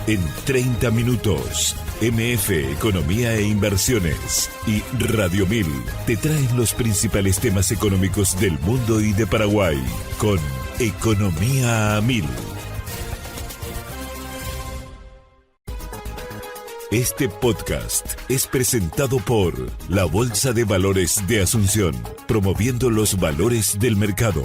En 30 minutos, MF Economía e Inversiones y Radio 1000 te traen los principales temas económicos del mundo y de Paraguay con Economía a 1000. Este podcast es presentado por la Bolsa de Valores de Asunción, promoviendo los valores del mercado.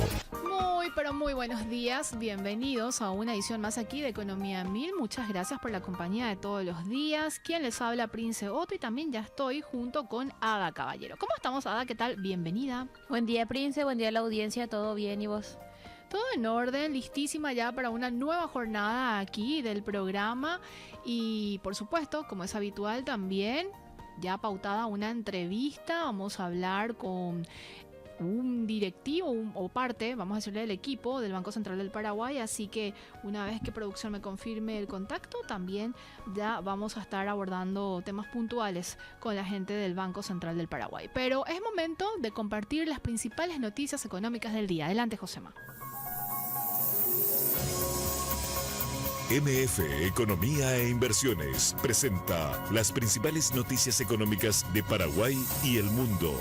Muy buenos días, bienvenidos a una edición más aquí de Economía 1000. Muchas gracias por la compañía de todos los días. Quien les habla, Prince Otto, y también ya estoy junto con Ada Caballero. ¿Cómo estamos, Ada? ¿Qué tal? Bienvenida. Buen día, Prince, buen día a la audiencia, ¿todo bien y vos? Todo en orden, listísima ya para una nueva jornada aquí del programa y por supuesto, como es habitual también, ya pautada una entrevista. Vamos a hablar con un directivo o parte, vamos a decirle, del equipo del Banco Central del Paraguay, así que una vez que producción me confirme el contacto, también ya vamos a estar abordando temas puntuales con la gente del Banco Central del Paraguay. Pero es momento de compartir las principales noticias económicas del día. Adelante, Josema. MF Economía e Inversiones presenta las principales noticias económicas de Paraguay y el mundo.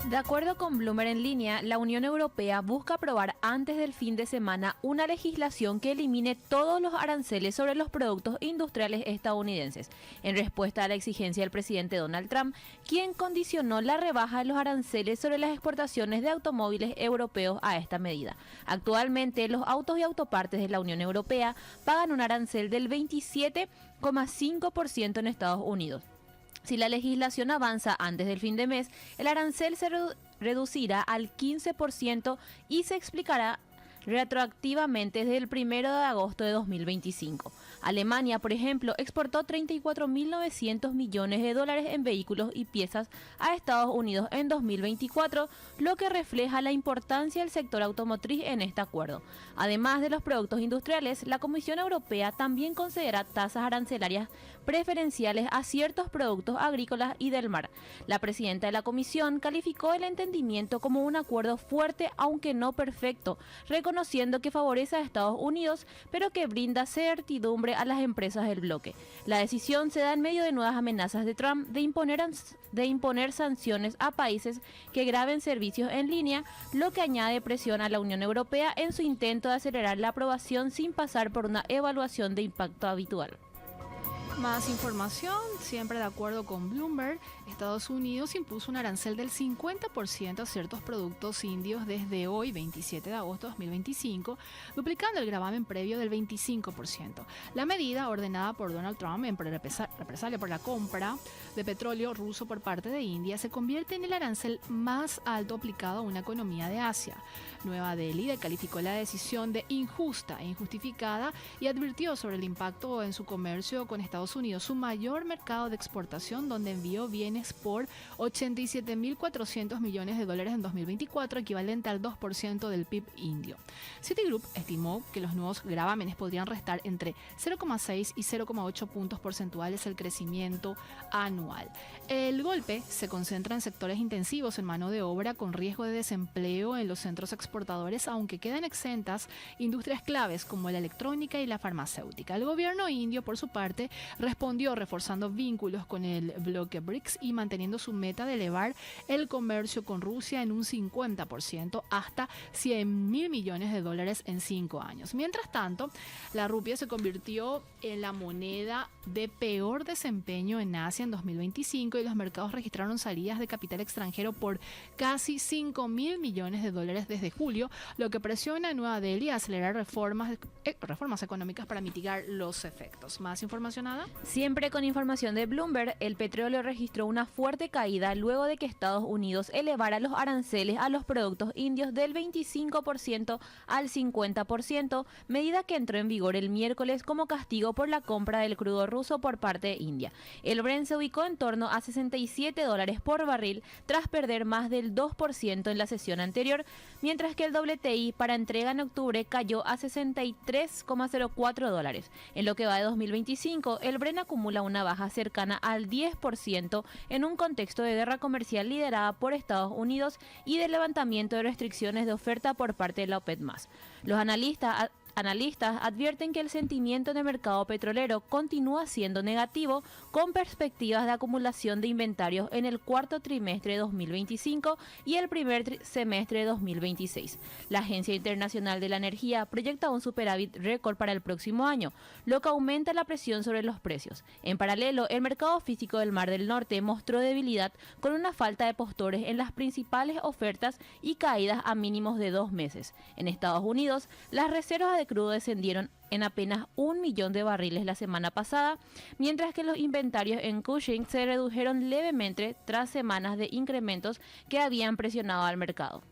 De acuerdo con Bloomberg en línea, la Unión Europea busca aprobar antes del fin de semana una legislación que elimine todos los aranceles sobre los productos industriales estadounidenses, en respuesta a la exigencia del presidente Donald Trump, quien condicionó la rebaja de los aranceles sobre las exportaciones de automóviles europeos a esta medida. Actualmente, los autos y autopartes de la Unión Europea pagan un arancel del 27,5% en Estados Unidos. Si la legislación avanza antes del fin de mes, el arancel se reducirá al 15% y se explicará retroactivamente desde el 1 de agosto de 2025. Alemania, por ejemplo, exportó 34.900 millones de dólares en vehículos y piezas a Estados Unidos en 2024, lo que refleja la importancia del sector automotriz en este acuerdo. Además de los productos industriales, la Comisión Europea también considera tasas arancelarias preferenciales a ciertos productos agrícolas y del mar. La presidenta de la Comisión calificó el entendimiento como un acuerdo fuerte, aunque no perfecto, reconociendo que favorece a Estados Unidos, pero que brinda certidumbre a las empresas del bloque. La decisión se da en medio de nuevas amenazas de Trump de imponer sanciones a países que graben servicios en línea, lo que añade presión a la Unión Europea en su intento de acelerar la aprobación sin pasar por una evaluación de impacto habitual. Más información, siempre de acuerdo con Bloomberg, Estados Unidos impuso un arancel del 50% a ciertos productos indios desde hoy, 27 de agosto de 2025, duplicando el gravamen previo del 25%. La medida, ordenada por Donald Trump en represalia por la compra de petróleo ruso por parte de India, se convierte en el arancel más alto aplicado a una economía de Asia. Nueva Delhi calificó la decisión de injusta e injustificada y advirtió sobre el impacto en su comercio con Estados Unidos, su mayor mercado de exportación, donde envió bienes por 87.400 millones de dólares en 2024, equivalente al 2% del PIB indio. Citigroup estimó que los nuevos gravámenes podrían restar entre 0,6 y 0,8 puntos porcentuales el crecimiento anual. El golpe se concentra en sectores intensivos en mano de obra con riesgo de desempleo en los centros exportadores, aunque quedan exentas industrias claves como la electrónica y la farmacéutica. El gobierno indio, por su parte, respondió reforzando vínculos con el bloque BRICS y manteniendo su meta de elevar el comercio con Rusia en un 50% hasta 100.000 millones de dólares en 5 años. Mientras tanto, la rupia se convirtió en la moneda de peor desempeño en Asia en 2025 y los mercados registraron salidas de capital extranjero por casi 5.000 millones de dólares desde julio, lo que presiona a Nueva Delhi a acelerar reformas económicas para mitigar los efectos. ¿Más información, Ada? Siempre con información de Bloomberg, el petróleo registró una fuerte caída luego de que Estados Unidos elevara los aranceles a los productos indios del 25% al 50%, medida que entró en vigor el miércoles como castigo por la compra del crudo ruso por parte de India. El Brent se ubicó en torno a $67 por barril tras perder más del 2% en la sesión anterior, mientras que el WTI para entrega en octubre cayó a $63,04. En lo que va de 2025, el Brent acumula una baja cercana al 10% en un contexto de guerra comercial liderada por Estados Unidos y de levantamiento de restricciones de oferta por parte de la OPEP+. Los analistas analistas advierten que el sentimiento en el mercado petrolero continúa siendo negativo, con perspectivas de acumulación de inventarios en el cuarto trimestre de 2025 y el primer semestre de 2026. La Agencia Internacional de la Energía proyecta un superávit récord para el próximo año, lo que aumenta la presión sobre los precios. En paralelo, el mercado físico del Mar del Norte mostró debilidad con una falta de postores en las principales ofertas y caídas a mínimos de 2 meses. En Estados Unidos, las reservas de crudo descendieron en apenas 1 millón de barriles la semana pasada, mientras que los inventarios en Cushing se redujeron levemente tras semanas de incrementos que habían presionado al mercado.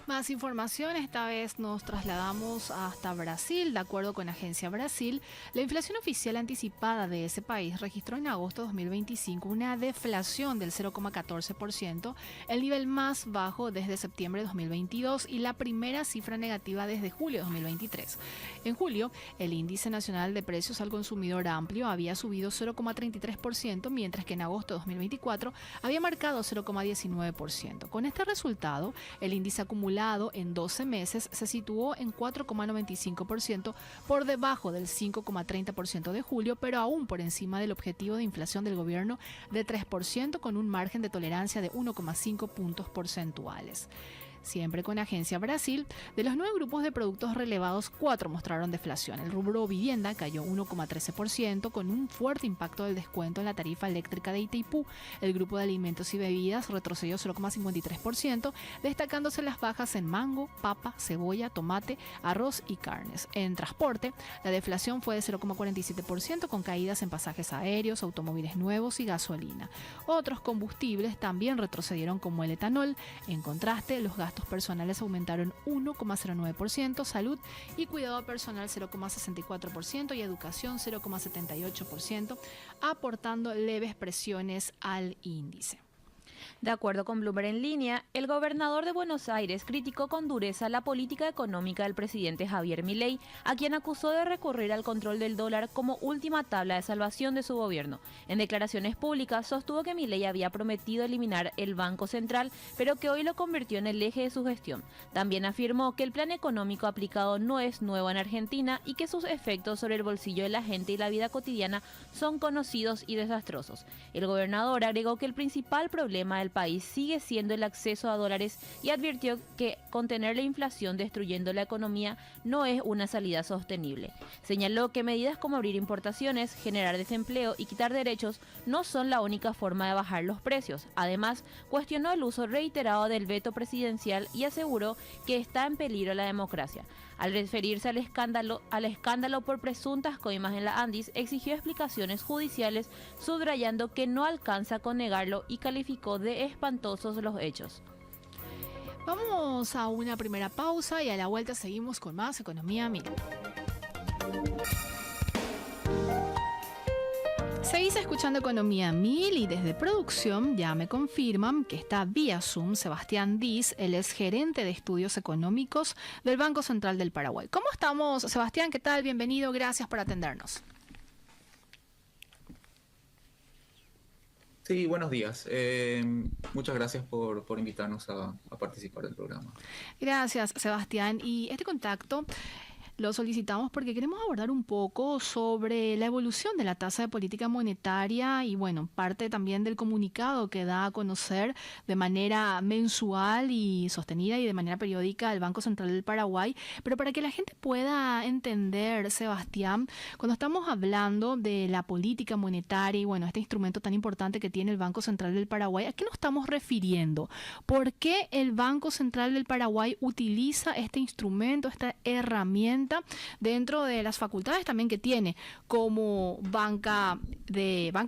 Más información, esta vez nos trasladamos hasta Brasil. De acuerdo con Agencia Brasil, la inflación oficial anticipada de ese país registró en agosto de 2025 una deflación del 0,14%, el nivel más bajo desde septiembre de 2022 y la primera cifra negativa desde julio de 2023. En julio, el índice nacional de precios al consumidor amplio había subido 0,33%, mientras que en agosto de 2024 había marcado 0,19%. Con este resultado, el índice acumulado en 12 meses se situó en 4,95%, por debajo del 5,30% de julio, pero aún por encima del objetivo de inflación del gobierno de 3%, con un margen de tolerancia de 1,5 puntos porcentuales. Siempre con Agencia Brasil, de los 9 grupos de productos relevados, 4 mostraron deflación. El rubro vivienda cayó 1,13%, con un fuerte impacto del descuento en la tarifa eléctrica de Itaipú. El grupo de alimentos y bebidas retrocedió 0,53%, destacándose las bajas en mango, papa, cebolla, tomate, arroz y carnes. En transporte, la deflación fue de 0,47%, con caídas en pasajes aéreos, automóviles nuevos y gasolina. Otros combustibles también retrocedieron, como el etanol. En contraste, los gastos personales aumentaron 1,09%, salud y cuidado personal 0,64% y educación 0,78%, aportando leves presiones al índice. De acuerdo con Bloomberg en línea, el gobernador de Buenos Aires criticó con dureza la política económica del presidente Javier Milei, a quien acusó de recurrir al control del dólar como última tabla de salvación de su gobierno. En declaraciones públicas sostuvo que Milei había prometido eliminar el Banco Central, pero que hoy lo convirtió en el eje de su gestión. También afirmó que el plan económico aplicado no es nuevo en Argentina y que sus efectos sobre el bolsillo de la gente y la vida cotidiana son conocidos y desastrosos. El gobernador agregó que el principal problema del país sigue siendo el acceso a dólares y advirtió que contener la inflación destruyendo la economía no es una salida sostenible. Señaló que medidas como abrir importaciones, generar desempleo y quitar derechos no son la única forma de bajar los precios. Además, cuestionó el uso reiterado del veto presidencial y aseguró que está en peligro la democracia. Al referirse al escándalo por presuntas coimas en la Andis, exigió explicaciones judiciales, subrayando que no alcanza con negarlo y calificó de espantosos los hechos. Vamos a una primera pausa y a la vuelta seguimos con más Economía Mil. Seguís escuchando Economía 1000 y desde producción ya me confirman que está vía Zoom Sebastián Diz, él es gerente de estudios económicos del Banco Central del Paraguay. ¿Cómo estamos, Sebastián? ¿Qué tal? Bienvenido, gracias por atendernos. Sí, buenos días. Muchas gracias por invitarnos a participar del programa. Gracias, Sebastián. Y este contacto lo solicitamos porque queremos abordar un poco sobre la evolución de la tasa de política monetaria y, bueno, parte también del comunicado que da a conocer de manera mensual y sostenida y de manera periódica el Banco Central del Paraguay. Pero para que la gente pueda entender, Sebastián, cuando estamos hablando de la política monetaria y, bueno, este instrumento tan importante que tiene el Banco Central del Paraguay, ¿a qué nos estamos refiriendo? ¿Por qué el Banco Central del Paraguay utiliza este instrumento, esta herramienta dentro de las facultades también que tiene como banca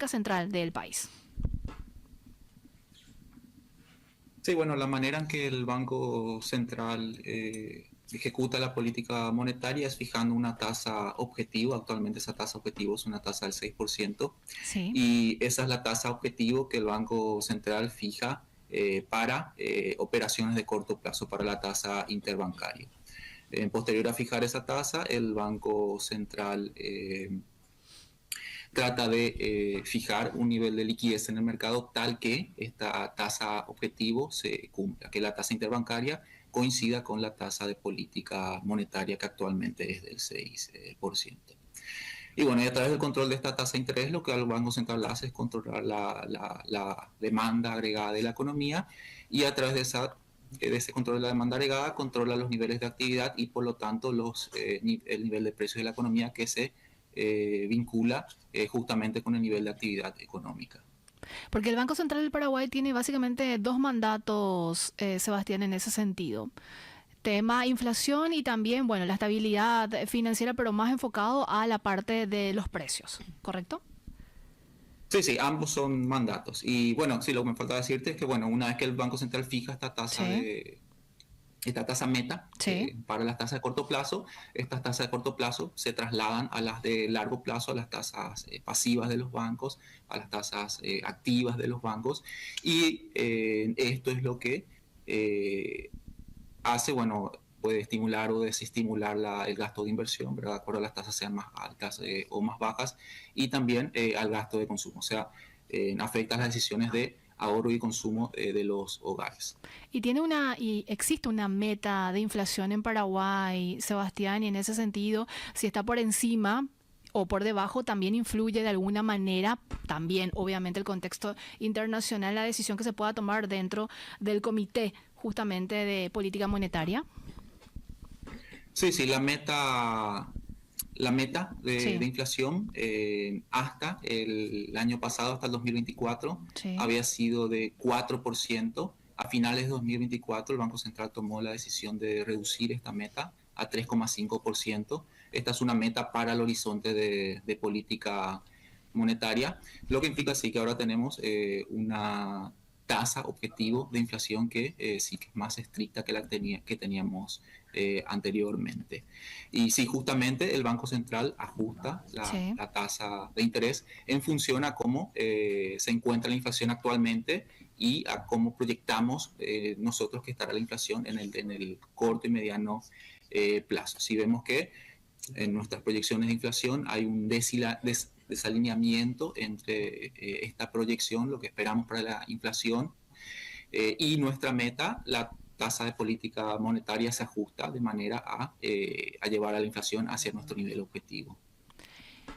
central del país? Sí, bueno, la manera en que el Banco Central ejecuta la política monetaria es fijando una tasa objetivo. Actualmente esa tasa objetivo es una tasa del 6%. Sí. Y esa es la tasa objetivo que el Banco Central fija para operaciones de corto plazo, para la tasa interbancaria. Posterior a fijar esa tasa, el Banco Central trata de fijar un nivel de liquidez en el mercado tal que esta tasa objetivo se cumpla, que la tasa interbancaria coincida con la tasa de política monetaria que actualmente es del 6%. Y bueno, y a través del control de esta tasa de interés, lo que el Banco Central hace es controlar la demanda agregada de la economía, y a través de ese control de la demanda agregada controla los niveles de actividad y por lo tanto el nivel de precios de la economía, que se vincula justamente con el nivel de actividad económica. Porque el Banco Central del Paraguay tiene básicamente dos mandatos, Sebastián, en ese sentido. Tema inflación y también, bueno, la estabilidad financiera, pero más enfocado a la parte de los precios, ¿correcto? Sí, ambos son mandatos. Y bueno, sí, lo que me falta decirte es que, bueno, una vez que el Banco Central fija esta tasa meta para las tasas de corto plazo, estas tasas de corto plazo se trasladan a las de largo plazo, a las tasas pasivas de los bancos, a las tasas activas de los bancos, y esto es lo que hace, bueno, puede estimular o desestimular el gasto de inversión, ¿verdad? De acuerdo a las tasas sean más altas o más bajas, y también al gasto de consumo, o sea, afecta las decisiones de ahorro y consumo de los hogares. Y existe una meta de inflación en Paraguay, Sebastián, y en ese sentido, si está por encima o por debajo, también influye de alguna manera, también obviamente el contexto internacional, la decisión que se pueda tomar dentro del comité justamente de política monetaria. Sí, la meta de inflación hasta el año pasado, hasta el 2024, había sido de 4%. A finales de 2024, el Banco Central tomó la decisión de reducir esta meta a 3,5%. Esta es una meta para el horizonte de política monetaria, lo que implica sí que ahora tenemos una tasa objetivo de inflación que sí que es más estricta que que teníamos anteriormente. Y sí, justamente el Banco Central ajusta la tasa de interés en función a cómo se encuentra la inflación actualmente y a cómo proyectamos nosotros que estará la inflación en el corto y mediano plazo. Si vemos que en nuestras proyecciones de inflación hay un desalineamiento entre esta proyección, lo que esperamos para la inflación, y nuestra meta, la tasa de política monetaria se ajusta de manera a llevar a la inflación hacia nuestro nivel objetivo.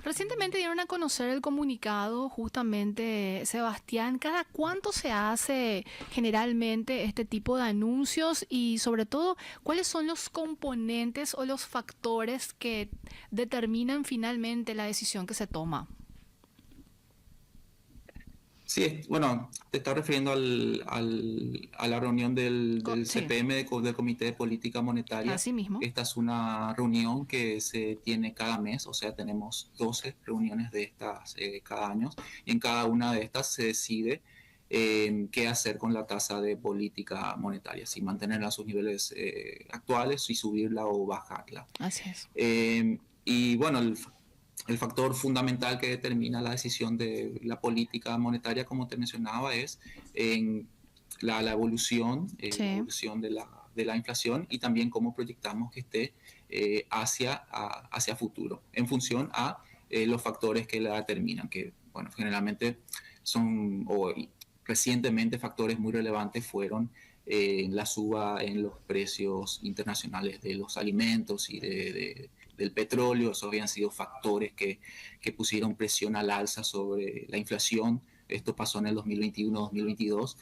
Recientemente dieron a conocer el comunicado, justamente, Sebastián. ¿Cada cuánto se hace generalmente este tipo de anuncios? Y sobre todo, ¿cuáles son los componentes o los factores que determinan finalmente la decisión que se toma? Sí, bueno, te estás refiriendo a la reunión del CPM, del Comité de Política Monetaria. Así mismo. Esta es una reunión que se tiene cada mes, o sea, tenemos 12 reuniones de estas cada año, y en cada una de estas se decide qué hacer con la tasa de política monetaria, si mantenerla a sus niveles actuales, si subirla o bajarla. Así es. Y bueno, el factor fundamental que determina la decisión de la política monetaria, como te mencionaba, es en la evolución, la evolución de la inflación, y también cómo proyectamos que esté hacia futuro, en función a los factores que la determinan, que bueno, generalmente son, o recientemente factores muy relevantes fueron la suba en los precios internacionales de los alimentos y del petróleo. Esos habían sido factores que pusieron presión al alza sobre la inflación. Esto pasó en el 2021-2022.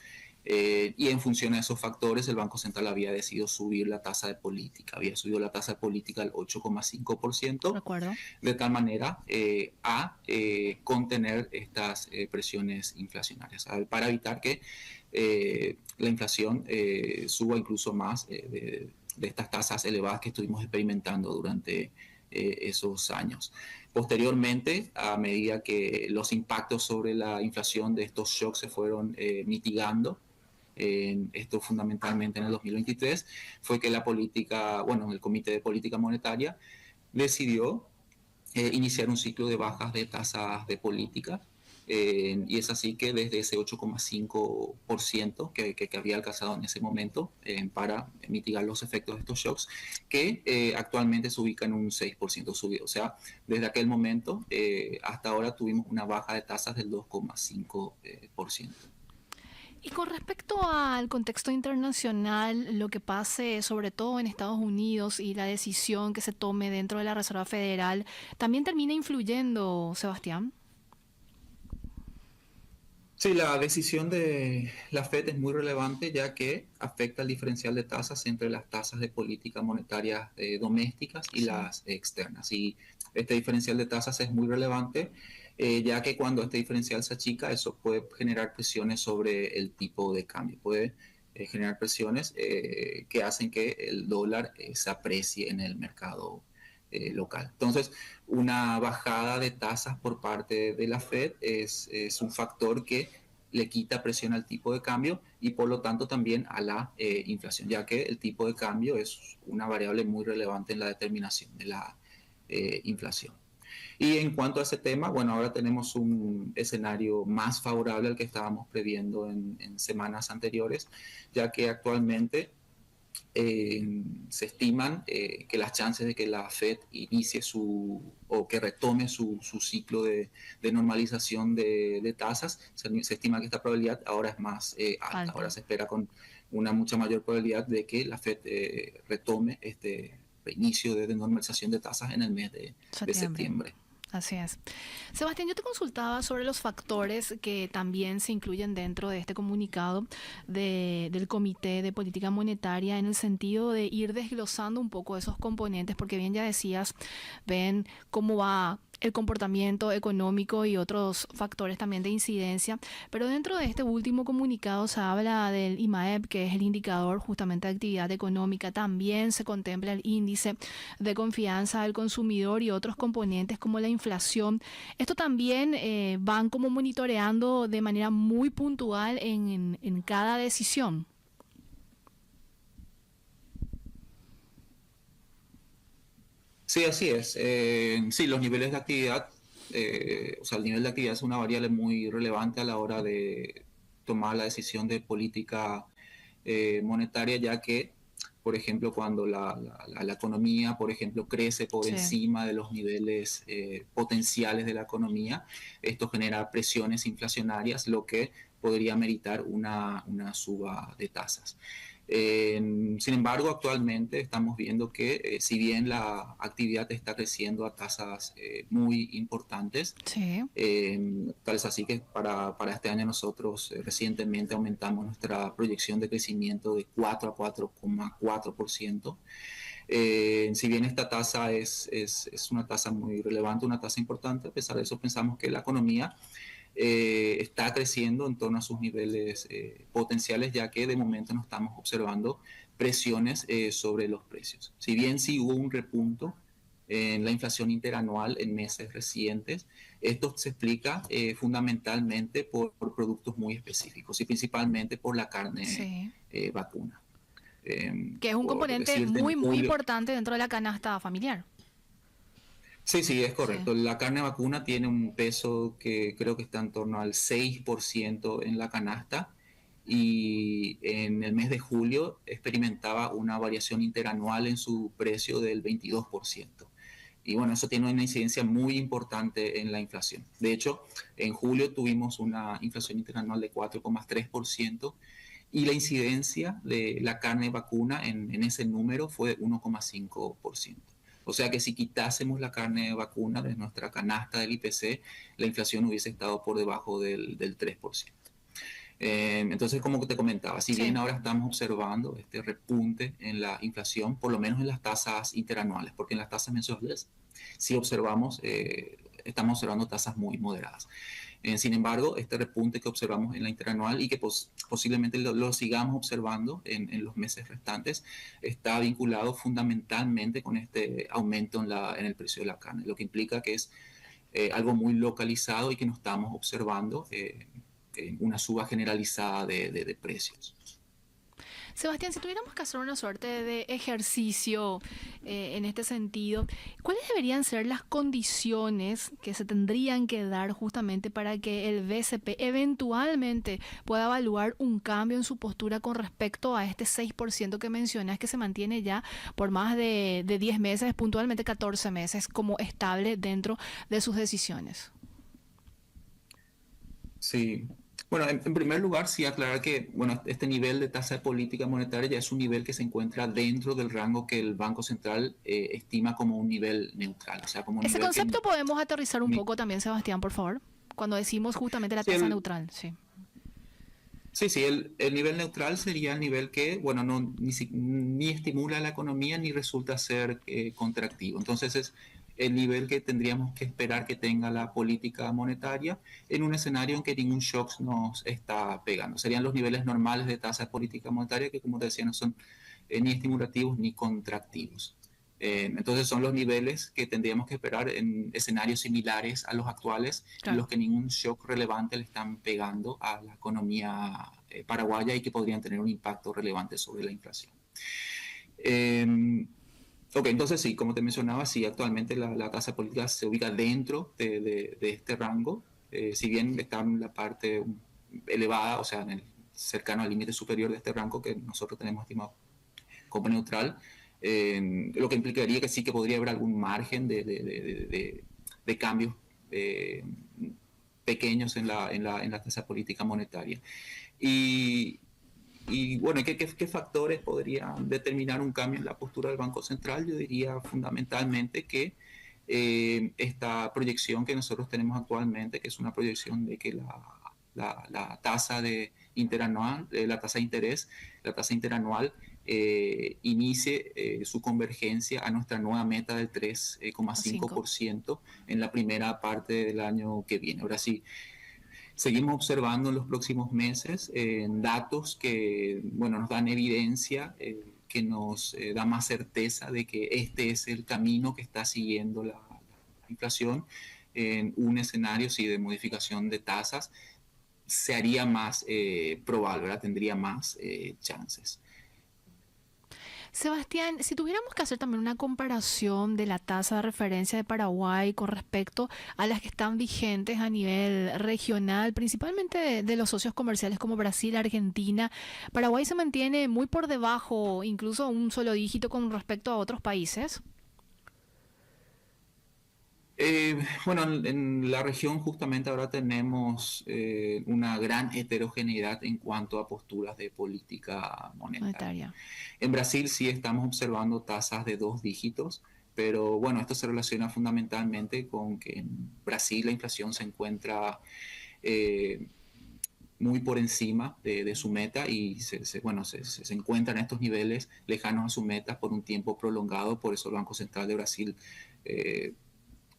Y en función a esos factores, el Banco Central había decidido subir la tasa de política. Había subido la tasa de política al 8,5%, de tal manera a contener estas presiones inflacionarias, para evitar que la inflación suba incluso más de estas tasas elevadas que estuvimos experimentando durante esos años. Posteriormente, a medida que los impactos sobre la inflación de estos shocks se fueron mitigando, esto fundamentalmente en el 2023, fue que el Comité de Política Monetaria decidió iniciar un ciclo de bajas de tasas de política. Y es así que desde ese 8,5% que había alcanzado en ese momento para mitigar los efectos de estos shocks, que actualmente se ubica en un 6% subido. O sea, desde aquel momento hasta ahora tuvimos una baja de tasas del 2,5%. Y con respecto al contexto internacional, lo que pase sobre todo en Estados Unidos y la decisión que se tome dentro de la Reserva Federal, ¿también termina influyendo, Sebastián? Sí, la decisión de la Fed es muy relevante ya que afecta el diferencial de tasas entre las tasas de política monetaria domésticas y Sí. las externas. Y este diferencial de tasas es muy relevante ya que cuando este diferencial se achica, eso puede generar presiones sobre el tipo de cambio. Puede generar presiones que hacen que el dólar se aprecie en el mercado local. Entonces, una bajada de tasas por parte de la Fed es un factor que le quita presión al tipo de cambio y por lo tanto también a la inflación, ya que el tipo de cambio es una variable muy relevante en la determinación de la inflación. Y en cuanto a ese tema, bueno, ahora tenemos un escenario más favorable al que estábamos previendo en semanas anteriores, ya que actualmente se estiman que las chances de que la Fed inicie o que retome su ciclo de normalización de tasas, se estima que esta probabilidad ahora es más alta. Ahora Alta. se espera con una mucha mayor probabilidad de que la Fed retome este inicio de normalización de tasas en el mes de Septiembre. septiembre. Así es. Sebastián, yo te consultaba sobre los factores que también se incluyen dentro de este comunicado del Comité de Política Monetaria en el sentido de ir desglosando un poco esos componentes, porque bien ya decías, ven cómo va el comportamiento económico y otros factores también de incidencia, pero dentro de este último comunicado se habla del IMAEP, que es el indicador justamente de actividad económica, también se contempla el índice de confianza del consumidor y otros componentes como la inflación. Esto también van como monitoreando de manera muy puntual en cada decisión. Sí, así es. Sí, los niveles de actividad, o sea, el nivel de actividad es una variable muy relevante a la hora de tomar la decisión de política monetaria, ya que, por ejemplo, cuando la economía, por ejemplo, crece por Sí. encima de los niveles potenciales de la economía, esto genera presiones inflacionarias, lo que podría meritar una suba de tasas. Sin embargo, actualmente estamos viendo que si bien la actividad está creciendo a tasas muy importantes, Sí. tal es así que para este año nosotros recientemente aumentamos nuestra proyección de crecimiento de 4 a 4,4%. Si bien esta tasa es una tasa muy relevante, una tasa importante, a pesar de eso pensamos que la economía está creciendo en torno a sus niveles potenciales, ya que de momento no estamos observando presiones sobre los precios. Si bien sí hubo un repunto en la inflación interanual en meses recientes, esto se explica fundamentalmente por productos muy específicos y principalmente por la carne Sí. vacuna. Que es un Por componente decirte, en muy, muy julio, importante dentro de la canasta familiar. sí, sí, es Sí. correcto. La carne vacuna tiene un peso que creo que está en torno al 6% en la canasta y en el mes de julio experimentaba una variación interanual en su precio del 22%. Y bueno, eso tiene una incidencia muy importante en la inflación. De hecho, en julio tuvimos una inflación interanual de 4,3% y la incidencia de la carne vacuna en ese número fue de 1,5%. O sea que si quitásemos la carne vacuna de nuestra canasta del IPC, la inflación hubiese estado por debajo del 3%. Entonces, como te comentaba, si bien Sí. ahora estamos observando este repunte en la inflación, por lo menos en las tasas interanuales, porque en las tasas mensuales sí observamos, estamos observando tasas muy moderadas. Sin embargo, este repunte que observamos en la interanual y que posiblemente lo sigamos observando en los meses restantes, está vinculado fundamentalmente con este aumento en el precio de la carne, lo que implica que es algo muy localizado y que no estamos observando una suba generalizada de precios. Sebastián, si tuviéramos que hacer una suerte de ejercicio en este sentido, ¿cuáles deberían ser las condiciones que se tendrían que dar justamente para que el BCP eventualmente pueda evaluar un cambio en su postura con respecto a este 6% que mencionas que se mantiene ya por más de 10 meses, puntualmente 14 meses, como estable dentro de sus decisiones? Sí, Bueno, en primer lugar, sí aclarar que bueno, este nivel de tasa de política monetaria ya es un nivel que se encuentra dentro del rango que el Banco Central estima como un nivel neutral, o sea, como un Ese nivel que... concepto podemos aterrizar un poco también, Sebastián, por favor, cuando decimos justamente la Sí, tasa neutral, sí. sí, el nivel neutral sería el nivel que, bueno, no, ni estimula la economía ni resulta ser contractivo. Entonces es el nivel que tendríamos que esperar que tenga la política monetaria en un escenario en que ningún shock nos está pegando. Serían los niveles normales de tasa de política monetaria que, como te decía, no son ni estimulativos ni contractivos. Entonces son los niveles que tendríamos que esperar en escenarios similares a los actuales, en Claro. los que ningún shock relevante le están pegando a la economía paraguaya y que podrían tener un impacto relevante sobre la inflación. Ok, entonces sí, como te mencionaba, sí, actualmente la tasa política se ubica dentro de este rango, si bien está en la parte elevada, o sea, cercano al límite superior de este rango que nosotros tenemos estimado como neutral, lo que implicaría que sí que podría haber algún margen de cambios pequeños en la tasa política monetaria. Y bueno, ¿qué factores podrían determinar un cambio en la postura del Banco Central? Yo diría fundamentalmente que esta proyección que nosotros tenemos actualmente, que es una proyección de que la tasa de interanual, la tasa de interés, la tasa interanual inicie su convergencia a nuestra nueva meta del 3,5% en la primera parte del año que viene. Ahora sí, seguimos observando en los próximos meses datos que bueno, nos dan evidencia, que nos da más certeza de que este es el camino que está siguiendo la inflación. En un escenario sí, de modificación de tasas se haría más probable, ¿verdad? Tendría más chances. Sebastián, si tuviéramos que hacer también una comparación de la tasa de referencia de Paraguay con respecto a las que están vigentes a nivel regional, principalmente de los socios comerciales como Brasil, Argentina, Paraguay se mantiene muy por debajo, incluso un solo dígito con respecto a otros países. Bueno, en la región justamente ahora tenemos una gran heterogeneidad en cuanto a posturas de política monetaria. Monetaria. En Brasil sí estamos observando tasas de 2 dígitos, pero bueno, esto se relaciona fundamentalmente con que en Brasil la inflación se encuentra muy por encima de su meta y bueno, se encuentra en estos niveles lejanos a su meta por un tiempo prolongado. Por eso el Banco Central de Brasil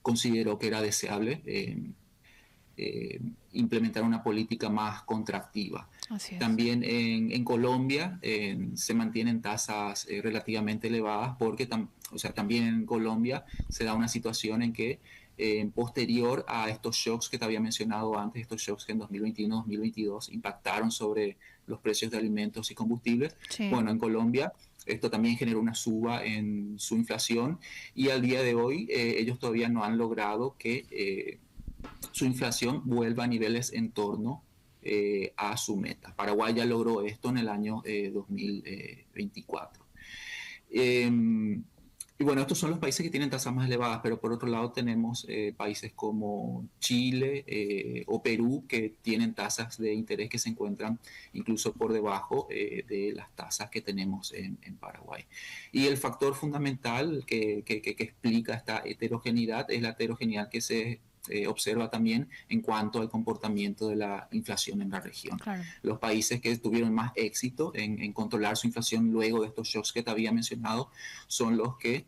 consideró que era deseable implementar una política más contractiva. Así es. También en Colombia se mantienen tasas relativamente elevadas porque o sea, también en Colombia se da una situación en que posterior a estos shocks que te había mencionado antes, estos shocks que en 2021-2022 impactaron sobre los precios de alimentos y combustibles, Sí. bueno, en Colombia esto también generó una suba en su inflación y al día de hoy ellos todavía no han logrado que su inflación vuelva a niveles en torno a su meta. Paraguay ya logró esto en el año 2024. Y bueno, estos son los países que tienen tasas más elevadas, pero por otro lado tenemos países como Chile o Perú que tienen tasas de interés que se encuentran incluso por debajo de las tasas que tenemos en Paraguay. Y el factor fundamental que explica esta heterogeneidad es la heterogeneidad que se observa también en cuanto al comportamiento de la inflación en la región. Claro. Los países que tuvieron más éxito en controlar su inflación luego de estos shocks que te había mencionado son los que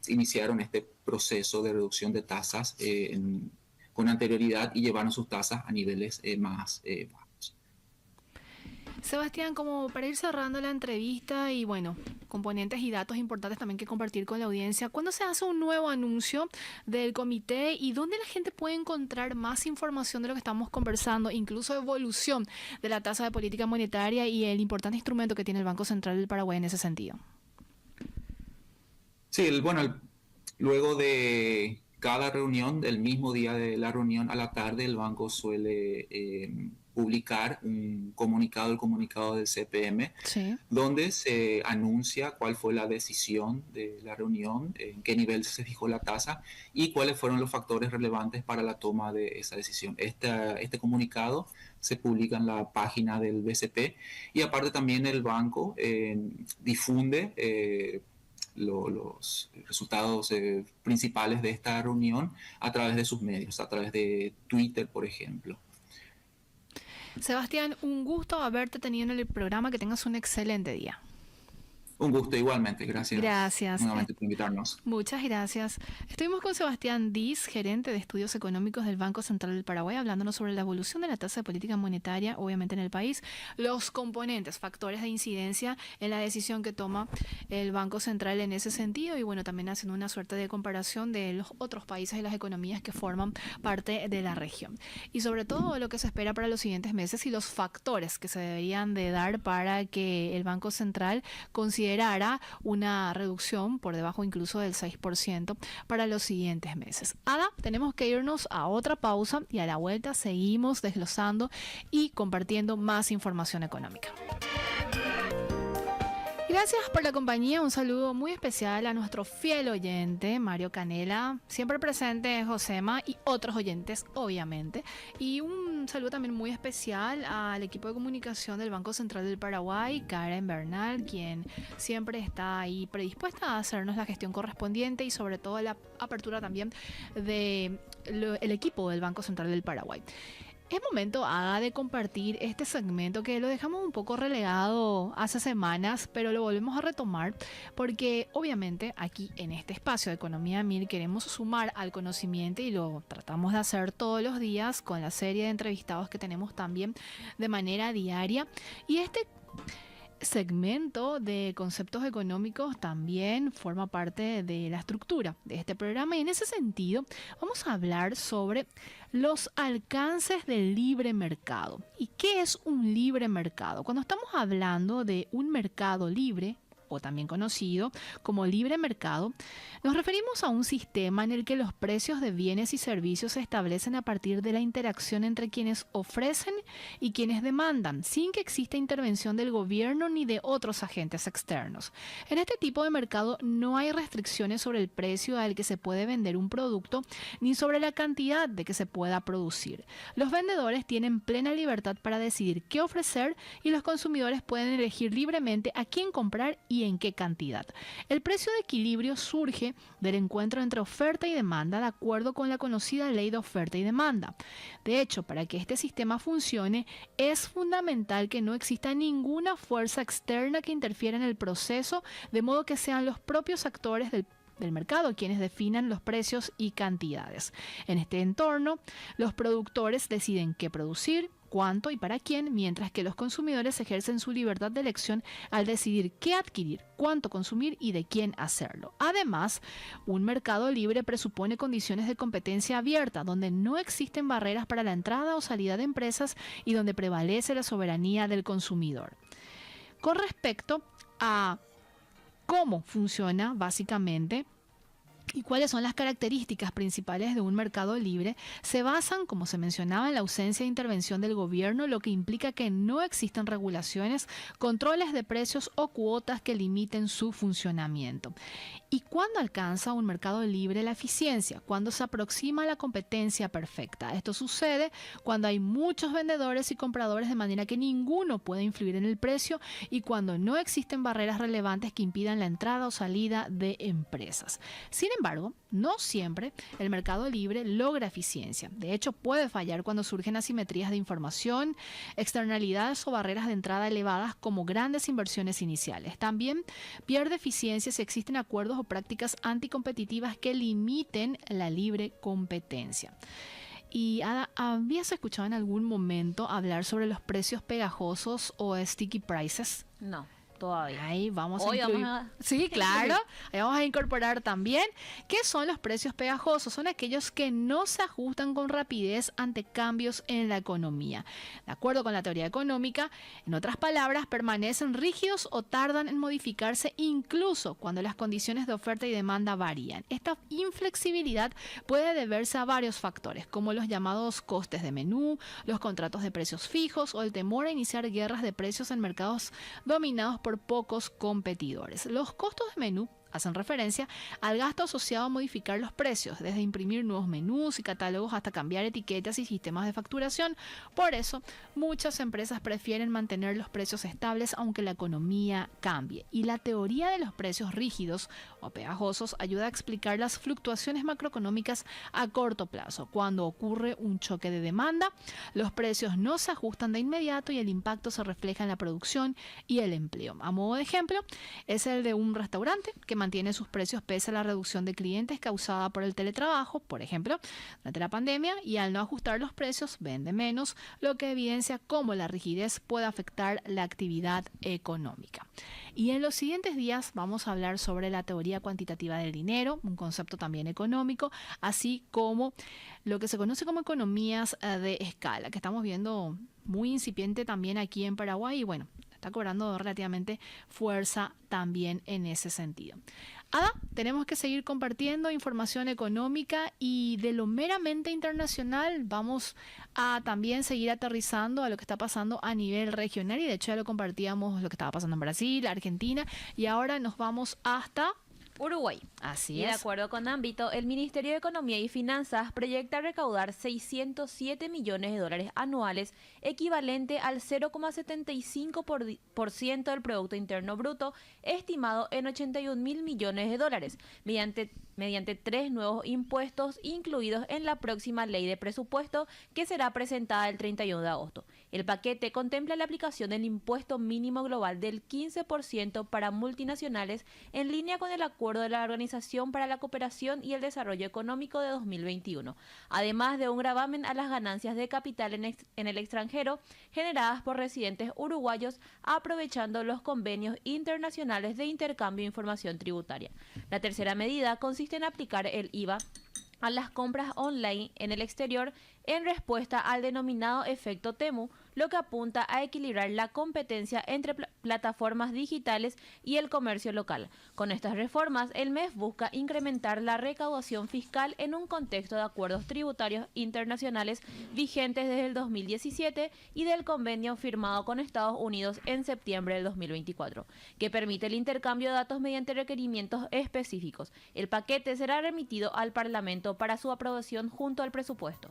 iniciaron este proceso de reducción de tasas con anterioridad y llevaron sus tasas a niveles más bajos. Sebastián, como para ir cerrando la entrevista y bueno, componentes y datos importantes también que compartir con la audiencia, ¿cuándo se hace un nuevo anuncio del comité y dónde la gente puede encontrar más información de lo que estamos conversando, incluso evolución de la tasa de política monetaria y el importante instrumento que tiene el Banco Central del Paraguay en ese sentido? Sí, bueno, luego de cada reunión, del mismo día de la reunión a la tarde, el banco suele publicar un comunicado, el comunicado del CPM, Sí. donde se anuncia cuál fue la decisión de la reunión, en qué nivel se fijó la tasa y cuáles fueron los factores relevantes para la toma de esa decisión. Este comunicado se publica en la página del BCP y aparte también el banco difunde los resultados principales de esta reunión a través de sus medios, a través de Twitter, por ejemplo. Sebastián, un gusto haberte tenido en el programa. Que tengas un excelente día. Un gusto igualmente. Gracias. Gracias. Nuevamente por invitarnos. Muchas gracias. Estuvimos con Sebastián Diz, gerente de estudios económicos del Banco Central del Paraguay, hablándonos sobre la evolución de la tasa de política monetaria, obviamente en el país, los componentes, factores de incidencia en la decisión que toma el Banco Central en ese sentido y bueno, también haciendo una suerte de comparación de los otros países y las economías que forman parte de la región. Y sobre todo lo que se espera para los siguientes meses y los factores que se deberían de dar para que el Banco Central considerara una reducción por debajo incluso del 6% para los siguientes meses. Ada, tenemos que irnos a otra pausa y a la vuelta seguimos desglosando y compartiendo más información económica. Gracias por la compañía, un saludo muy especial a nuestro fiel oyente Mario Canela, siempre presente Josema y otros oyentes obviamente, y un saludo también muy especial al equipo de comunicación del Banco Central del Paraguay, Karen Bernal, quien siempre está ahí predispuesta a hacernos la gestión correspondiente y sobre todo la apertura también del equipo del Banco Central del Paraguay. Es momento, Ada, de compartir este segmento que lo dejamos un poco relegado hace semanas, pero lo volvemos a retomar porque obviamente aquí en este espacio de Economía 1000 queremos sumar al conocimiento y lo tratamos de hacer todos los días con la serie de entrevistados que tenemos también de manera diaria. Y este segmento de conceptos económicos también forma parte de la estructura de este programa y en ese sentido vamos a hablar sobre los alcances del libre mercado. ¿Y qué es un libre mercado? Cuando estamos hablando de un mercado libre, o también conocido como libre mercado, nos referimos a un sistema en el que los precios de bienes y servicios se establecen a partir de la interacción entre quienes ofrecen y quienes demandan, sin que exista intervención del gobierno ni de otros agentes externos. En este tipo de mercado no hay restricciones sobre el precio al que se puede vender un producto ni sobre la cantidad de que se pueda producir. Los vendedores tienen plena libertad para decidir qué ofrecer y los consumidores pueden elegir libremente a quién comprar y en qué cantidad. El precio de equilibrio surge del encuentro entre oferta y demanda de acuerdo con la conocida ley de oferta y demanda. De hecho, para que este sistema funcione, es fundamental que no exista ninguna fuerza externa que interfiera en el proceso, de modo que sean los propios actores del mercado quienes definan los precios y cantidades. En este entorno, los productores deciden qué producir, cuánto y para quién, mientras que los consumidores ejercen su libertad de elección al decidir qué adquirir, cuánto consumir y de quién hacerlo. Además, un mercado libre presupone condiciones de competencia abierta, donde no existen barreras para la entrada o salida de empresas y donde prevalece la soberanía del consumidor. Con respecto a cómo funciona básicamente y cuáles son las características principales de un mercado libre, se basan, como se mencionaba, en la ausencia de intervención del gobierno, lo que implica que no existen regulaciones, controles de precios o cuotas que limiten su funcionamiento. ¿Y cuándo alcanza un mercado libre la eficiencia? Cuando se aproxima a la competencia perfecta. Esto sucede cuando hay muchos vendedores y compradores de manera que ninguno puede influir en el precio y cuando no existen barreras relevantes que impidan la entrada o salida de empresas. Sin embargo, no siempre el mercado libre logra eficiencia. De hecho, puede fallar cuando surgen asimetrías de información, externalidades o barreras de entrada elevadas como grandes inversiones iniciales. También pierde eficiencia si existen acuerdos o prácticas anticompetitivas que limiten la libre competencia. Y Ada, ¿habías escuchado en algún momento hablar sobre los precios pegajosos o sticky prices? No. todavía. Ahí vamos Hoy a incluir. vamos a... Sí, claro. Ahí vamos a incorporar también qué son los precios pegajosos. Son aquellos que no se ajustan con rapidez ante cambios en la economía. De acuerdo con la teoría económica, en otras palabras, permanecen rígidos o tardan en modificarse incluso cuando las condiciones de oferta y demanda varían. Esta inflexibilidad puede deberse a varios factores, como los llamados costes de menú, los contratos de precios fijos o el temor a iniciar guerras de precios en mercados dominados por pocos competidores. Los costos de menú hacen referencia al gasto asociado a modificar los precios, desde imprimir nuevos menús y catálogos hasta cambiar etiquetas y sistemas de facturación. Por eso, muchas empresas prefieren mantener los precios estables aunque la economía cambie. Y la teoría de los precios rígidos o pegajosos ayuda a explicar las fluctuaciones macroeconómicas a corto plazo. Cuando ocurre un choque de demanda, los precios no se ajustan de inmediato y el impacto se refleja en la producción y el empleo. A modo de ejemplo, es el de un restaurante que mantiene sus precios pese a la reducción de clientes causada por el teletrabajo, por ejemplo, durante la pandemia, y al no ajustar los precios vende menos, lo que evidencia cómo la rigidez puede afectar la actividad económica. Y en los siguientes días vamos a hablar sobre la teoría cuantitativa del dinero, un concepto también económico, así como lo que se conoce como economías de escala, que estamos viendo muy incipiente también aquí en Paraguay y bueno, está cobrando relativamente fuerza también en ese sentido. Ada, tenemos que seguir compartiendo información económica y de lo meramente internacional vamos a también seguir aterrizando a lo que está pasando a nivel regional y de hecho ya lo compartíamos lo que estaba pasando en Brasil, Argentina y ahora nos vamos hasta Uruguay. Así y es. de acuerdo con Ámbito, el Ministerio de Economía y Finanzas proyecta recaudar 607 millones de dólares anuales, equivalente al 0,75% del Producto Interno Bruto, estimado en 81 mil millones de dólares, mediante 3 nuevos impuestos incluidos en la próxima ley de presupuesto que será presentada el 31 de agosto. El paquete contempla la aplicación del impuesto mínimo global del 15% para multinacionales en línea con el acuerdo de la Organización para la Cooperación y el Desarrollo Económico de 2021, además de un gravamen a las ganancias de capital en el extranjero generadas por residentes uruguayos aprovechando los convenios internacionales de intercambio de información tributaria. La tercera medida consiste en aplicar el IVA a las compras online en el exterior en respuesta al denominado efecto Temu, lo que apunta a equilibrar la competencia entre plataformas digitales y el comercio local. Con estas reformas, el MEF busca incrementar la recaudación fiscal en un contexto de acuerdos tributarios internacionales vigentes desde el 2017 y del convenio firmado con Estados Unidos en septiembre del 2024, que permite el intercambio de datos mediante requerimientos específicos. El paquete será remitido al Parlamento para su aprobación junto al presupuesto.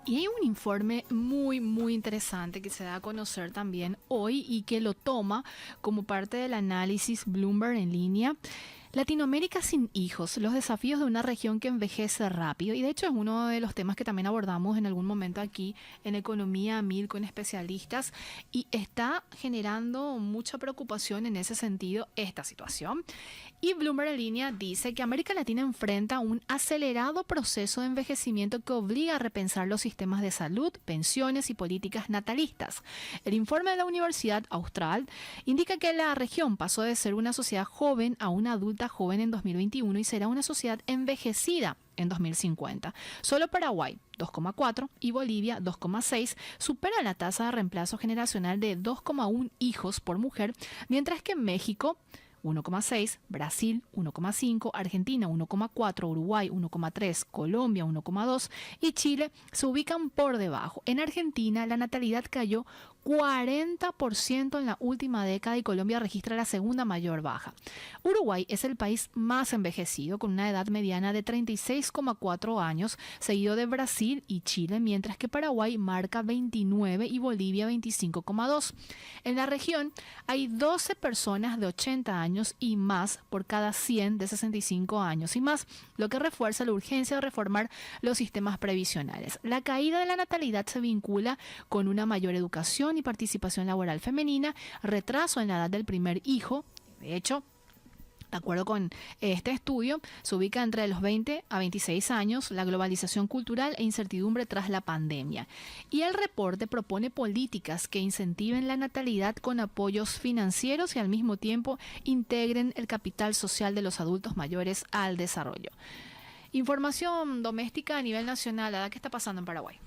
Y hay un informe muy interesante que se da a conocer también hoy y que lo toma como parte del análisis Bloomberg en línea. Latinoamérica sin hijos, los desafíos de una región que envejece rápido, y de hecho es uno de los temas que también abordamos en algún momento aquí en Economía a Mil con especialistas, y está generando mucha preocupación en ese sentido esta situación. Y Bloomberg en línea dice que América Latina enfrenta un acelerado proceso de envejecimiento que obliga a repensar los sistemas de salud, pensiones y políticas natalistas. El informe de la Universidad Austral indica que la región pasó de ser una sociedad joven a una adulta joven en 2021 y será una sociedad envejecida en 2050. Solo Paraguay, 2,4, y Bolivia, 2,6, supera la tasa de reemplazo generacional de 2,1 hijos por mujer, mientras que México 1,6, Brasil 1,5, Argentina 1,4, Uruguay 1,3, Colombia 1,2 y Chile se ubican por debajo. En Argentina la natalidad cayó 40% en la última década y Colombia registra la segunda mayor baja. Uruguay es el país más envejecido con una edad mediana de 36,4 años, seguido de Brasil y Chile, mientras que Paraguay marca 29 y Bolivia 25,2. En la región hay 12 personas de 80 años y más por cada 100 de 65 años y más, lo que refuerza la urgencia de reformar los sistemas previsionales. La caída de la natalidad se vincula con una mayor educación y participación laboral femenina, retraso en la edad del primer hijo. De hecho, De acuerdo con este estudio, se ubica entre los 20 a 26 años la globalización cultural e incertidumbre tras la pandemia. Y el reporte propone políticas que incentiven la natalidad con apoyos financieros y al mismo tiempo integren el capital social de los adultos mayores al desarrollo. Información doméstica a nivel nacional, ¿qué está pasando en Paraguay?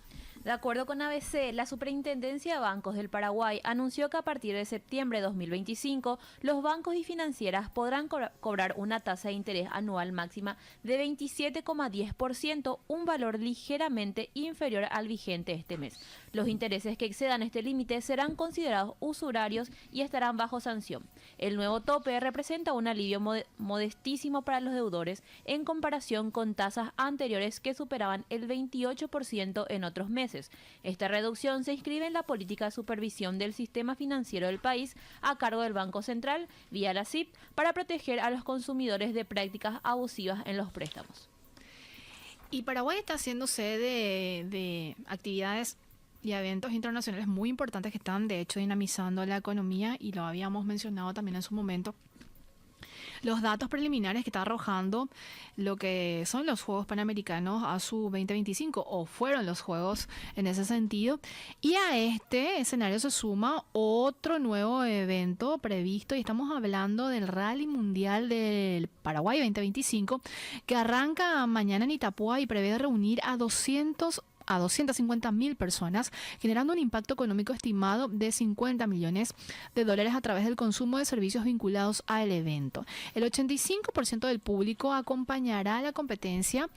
De acuerdo con ABC, la Superintendencia de Bancos del Paraguay anunció que a partir de septiembre de 2025, los bancos y financieras podrán cobrar una tasa de interés anual máxima de 27,10%, un valor ligeramente inferior al vigente este mes. Los intereses que excedan este límite serán considerados usurarios y estarán bajo sanción. El nuevo tope representa un alivio modestísimo para los deudores en comparación con tasas anteriores que superaban el 28% en otros meses. Esta reducción se inscribe en la política de supervisión del sistema financiero del país a cargo del Banco Central, vía la SIP, para proteger a los consumidores de prácticas abusivas en los préstamos. Y Paraguay está haciendo sede de actividades y eventos internacionales muy importantes que están, de hecho, dinamizando la economía, y lo habíamos mencionado también en su momento. Los datos preliminares que está arrojando lo que son los Juegos Panamericanos a su 2025, o fueron los Juegos en ese sentido. Y a este escenario se suma otro nuevo evento previsto, y estamos hablando del Rally Mundial del Paraguay 2025, que arranca mañana en Itapúa y prevé reunir a 250.000 personas, generando un impacto económico estimado de $50 millones a través del consumo de servicios vinculados al evento. El 85% del público acompañará a la competencia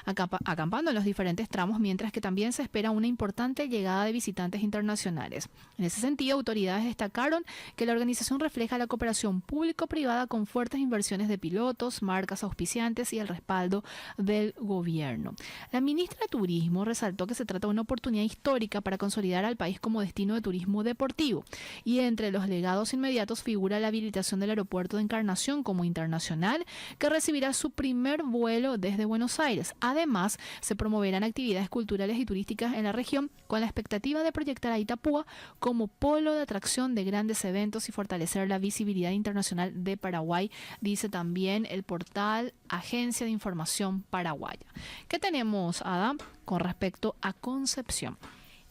acampando en los diferentes tramos, mientras que también se espera una importante llegada de visitantes internacionales. En ese sentido, autoridades destacaron que la organización refleja la cooperación público-privada con fuertes inversiones de pilotos, marcas auspiciantes y el respaldo del gobierno. La ministra de Turismo resaltó que se trata de una oportunidad histórica para consolidar al país como destino de turismo deportivo, y entre los legados inmediatos figura la habilitación del aeropuerto de Encarnación como internacional, que recibirá su primer vuelo desde Buenos Aires. Además, se promoverán actividades culturales y turísticas en la región, con la expectativa de proyectar a Itapúa como polo de atracción de grandes eventos y fortalecer la visibilidad internacional de Paraguay, dice también el portal Agencia de Información Paraguaya. ¿Qué tenemos, Ada, con respecto a Concepción?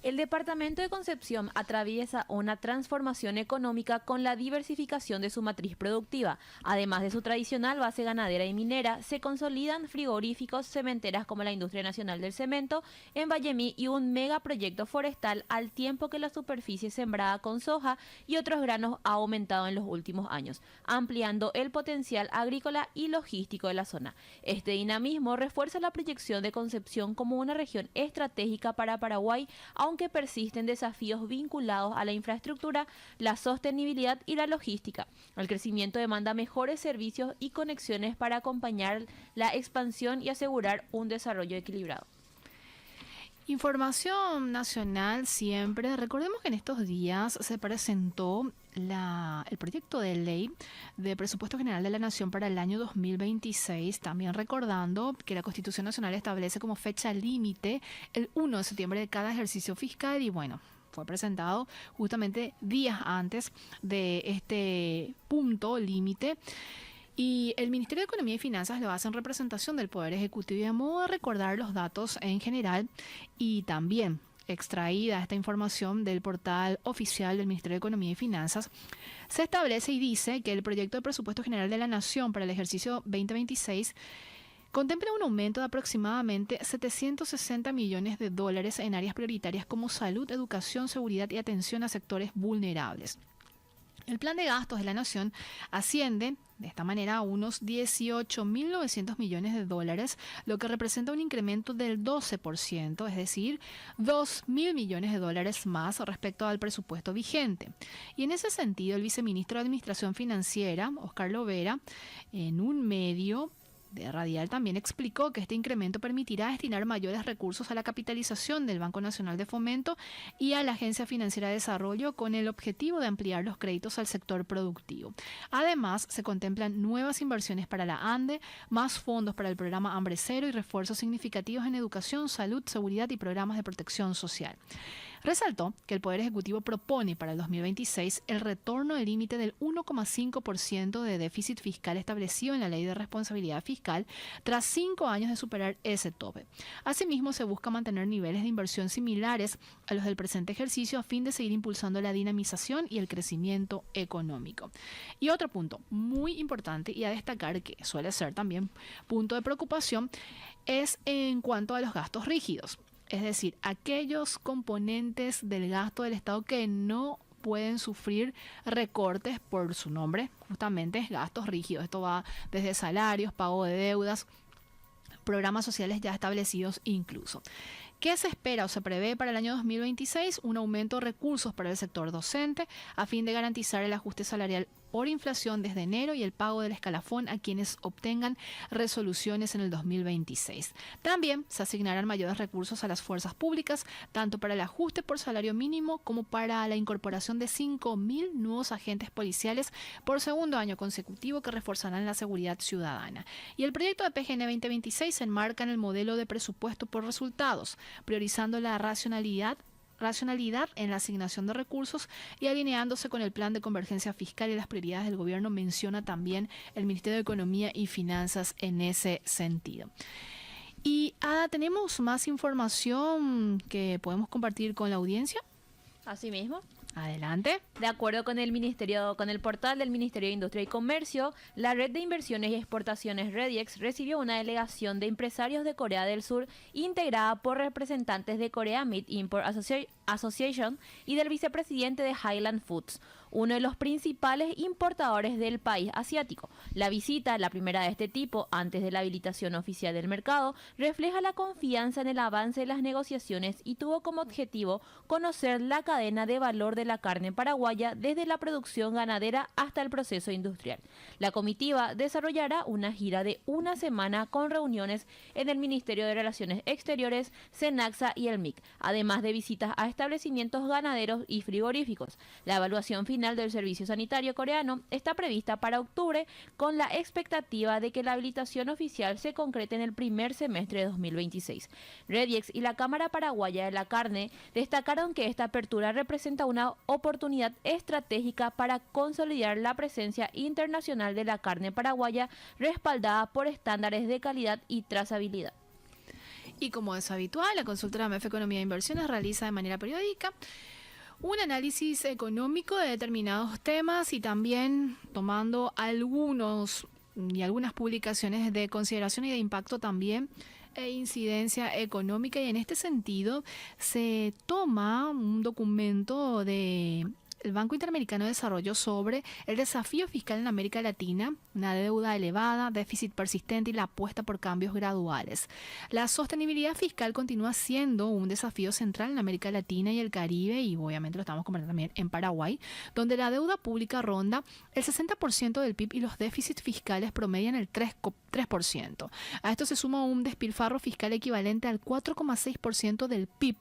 El departamento de Concepción atraviesa una transformación económica con la diversificación de su matriz productiva. Además de su tradicional base ganadera y minera, se consolidan frigoríficos, cementeras como la Industria Nacional del Cemento en Vallemí y un megaproyecto forestal, al tiempo que la superficie sembrada con soja y otros granos ha aumentado en los últimos años, ampliando el potencial agrícola y logístico de la zona. Este dinamismo refuerza la proyección de Concepción como una región estratégica para Paraguay, aunque persisten desafíos vinculados a la infraestructura, la sostenibilidad y la logística. El crecimiento demanda mejores servicios y conexiones para acompañar la expansión y asegurar un desarrollo equilibrado. Información nacional siempre. Recordemos que en estos días se presentó el proyecto de ley de Presupuesto General de la Nación para el año 2026, también recordando que la Constitución Nacional establece como fecha límite el 1 de septiembre de cada ejercicio fiscal, y bueno, fue presentado justamente días antes de este punto límite. Y el Ministerio de Economía y Finanzas lo hace en representación del Poder Ejecutivo, y a modo de recordar los datos en general, y también extraída esta información del portal oficial del Ministerio de Economía y Finanzas, se establece y dice que el proyecto de Presupuesto General de la Nación para el ejercicio 2026 contempla un aumento de aproximadamente $760 millones en áreas prioritarias como salud, educación, seguridad y atención a sectores vulnerables. El plan de gastos de la Nación asciende de esta manera a unos $18.900 millones, lo que representa un incremento del 12%, es decir, $2.000 millones más respecto al presupuesto vigente. Y en ese sentido, el viceministro de Administración Financiera, Oscar Lovera, en un medio de Radial también explicó que este incremento permitirá destinar mayores recursos a la capitalización del Banco Nacional de Fomento y a la Agencia Financiera de Desarrollo, con el objetivo de ampliar los créditos al sector productivo. Además, se contemplan nuevas inversiones para la ANDE, más fondos para el programa Hambre Cero y refuerzos significativos en educación, salud, seguridad y programas de protección social. Resaltó que el Poder Ejecutivo propone para el 2026 el retorno del límite del 1,5% de déficit fiscal establecido en la Ley de Responsabilidad Fiscal tras 5 años de superar ese tope. Asimismo, se busca mantener niveles de inversión similares a los del presente ejercicio a fin de seguir impulsando la dinamización y el crecimiento económico. Y otro punto muy importante y a destacar, que suele ser también punto de preocupación, es en cuanto a los gastos rígidos, es decir, aquellos componentes del gasto del Estado que no pueden sufrir recortes por su nombre, justamente gastos rígidos. Esto va desde salarios, pago de deudas, programas sociales ya establecidos incluso. ¿Qué se espera o se prevé para el año 2026? Un aumento de recursos para el sector docente a fin de garantizar el ajuste salarial por inflación desde enero y el pago del escalafón a quienes obtengan resoluciones en el 2026. También se asignarán mayores recursos a las fuerzas públicas, tanto para el ajuste por salario mínimo como para la incorporación de 5.000 nuevos agentes policiales por segundo año consecutivo que reforzarán la seguridad ciudadana. Y el proyecto de PGN 2026 se enmarca en el modelo de presupuesto por resultados, priorizando la racionalidad en la asignación de recursos y alineándose con el plan de convergencia fiscal y las prioridades del gobierno, menciona también el Ministerio de Economía y Finanzas en ese sentido. Y Ada, ¿tenemos más información que podemos compartir con la audiencia? Asimismo. Adelante. De acuerdo con el portal del Ministerio de Industria y Comercio, la red de inversiones y exportaciones REDIEX recibió una delegación de empresarios de Corea del Sur integrada por representantes de Korea Meat Import Association y del vicepresidente de Highland Foods, uno de los principales importadores del país asiático. La visita, la primera de este tipo antes de la habilitación oficial del mercado, refleja la confianza en el avance de las negociaciones y tuvo como objetivo conocer la cadena de valor de la carne paraguaya desde la producción ganadera hasta el proceso industrial. La comitiva desarrollará una gira de una semana con reuniones en el Ministerio de Relaciones Exteriores, SENACSA y el MIC, además de visitas a establecimientos ganaderos y frigoríficos. La evaluación final del servicio sanitario coreano está prevista para octubre, con la expectativa de que la habilitación oficial se concrete en el primer semestre de 2026. REDIEX y la Cámara Paraguaya de la Carne destacaron que esta apertura representa una oportunidad estratégica para consolidar la presencia internacional de la carne paraguaya, respaldada por estándares de calidad y trazabilidad. Y como es habitual, la consultora AMF Economía e Inversiones realiza de manera periódica un análisis económico de determinados temas y también tomando algunas publicaciones de consideración y de impacto también e incidencia económica, y en este sentido se toma un documento de el Banco Interamericano de Desarrollo sobre el desafío fiscal en América Latina, una deuda elevada, déficit persistente y la apuesta por cambios graduales. La sostenibilidad fiscal continúa siendo un desafío central en América Latina y el Caribe, y obviamente lo estamos conversando también en Paraguay, donde la deuda pública ronda el 60% del PIB y los déficits fiscales promedian el 3%. A esto se suma un despilfarro fiscal equivalente al 4,6% del PIB,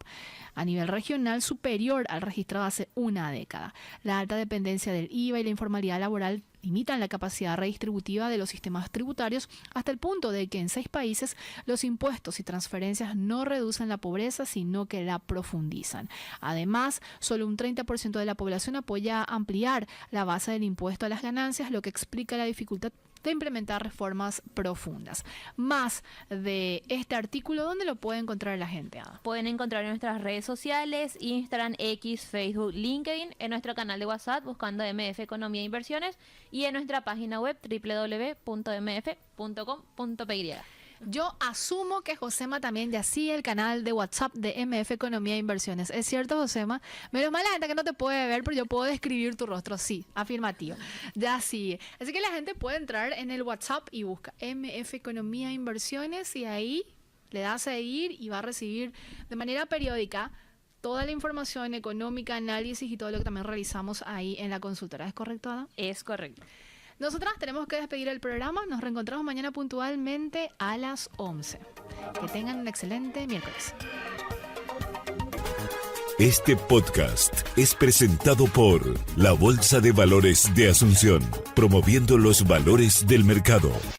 a nivel regional superior al registrado hace una década. La alta dependencia del IVA y la informalidad laboral limitan la capacidad redistributiva de los sistemas tributarios hasta el punto de que en 6 países los impuestos y transferencias no reducen la pobreza, sino que la profundizan. Además, solo un 30% de la población apoya ampliar la base del impuesto a las ganancias, lo que explica la dificultad de implementar reformas profundas. Más de este artículo, ¿dónde lo puede encontrar la gente, Ada? Pueden encontrar en nuestras redes sociales, Instagram, X, Facebook, LinkedIn, en nuestro canal de WhatsApp buscando MF Economía e Inversiones y en nuestra página web www.mf.com.py. Yo asumo que Josema también ya sigue el canal de WhatsApp de MF Economía e Inversiones. ¿Es cierto, Josema? Menos mal la gente que no te puede ver, pero yo puedo describir tu rostro. Sí, afirmativo. Ya sigue. Así que la gente puede entrar en el WhatsApp y busca MF Economía e Inversiones y ahí le da a seguir y va a recibir de manera periódica toda la información económica, análisis y todo lo que también realizamos ahí en la consultora. ¿Es correcto, Ada? Es correcto. Nosotras tenemos que despedir el programa. Nos reencontramos mañana puntualmente a las 11. Que tengan un excelente miércoles. Este podcast es presentado por la Bolsa de Valores de Asunción, promoviendo los valores del mercado.